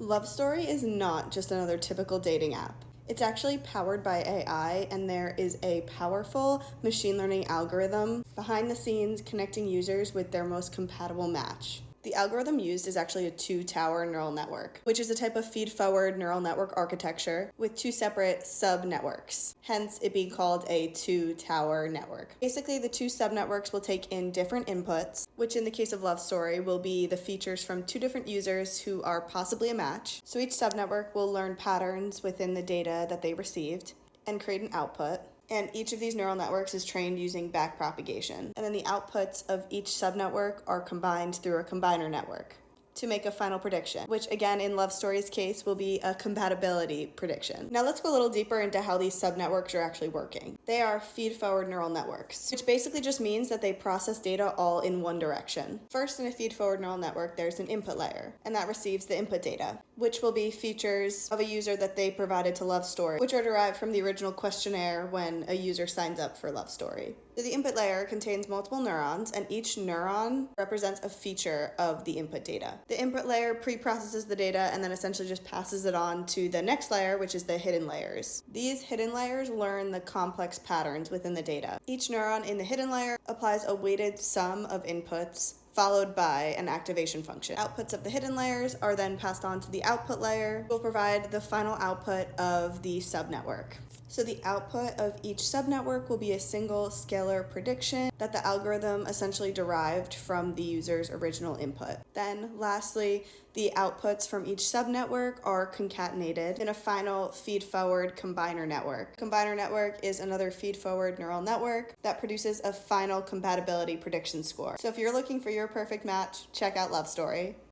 Love Story is not just another typical dating app. It's actually powered by AI, and there is a powerful machine learning algorithm behind the scenes connecting users with their most compatible match. The algorithm used is actually a two-tower neural network, which is a type of feed-forward neural network architecture with two separate sub-networks, hence it being called a two-tower network. Basically, the two sub-networks will take in different inputs, which in the case of Love Story will be the features from two different users who are possibly a match. So each sub-network will learn patterns within the data that they received and create an output. And each of these neural networks is trained using backpropagation. And then the outputs of each subnetwork are combined through a combiner network to make a final prediction, which again in Love Story's case will be a compatibility prediction. Now let's go a little deeper into how these subnetworks are actually working. They are feed-forward neural networks, which basically just means that they process data all in one direction. First, in a feed-forward neural network, there's an input layer, and that receives the input data, which will be features of a user that they provided to Love Story, which are derived from the original questionnaire when a user signs up for Love Story. So the input layer contains multiple neurons, and each neuron represents a feature of the input data. The input layer pre-processes the data and then essentially just passes it on to the next layer, which is the hidden layers. These hidden layers learn the complex patterns within the data. Each neuron in the hidden layer applies a weighted sum of inputs followed by an activation function. Outputs of the hidden layers are then passed on to the output layer, which will provide the final output of the subnetwork. So the output of each subnetwork will be a single scalar prediction that the algorithm essentially derived from the user's original input. Then lastly, the outputs from each subnetwork are concatenated in a final feed-forward combiner network. Combiner network is another feed-forward neural network that produces a final compatibility prediction score. So if you're looking for your perfect match, check out Love Story.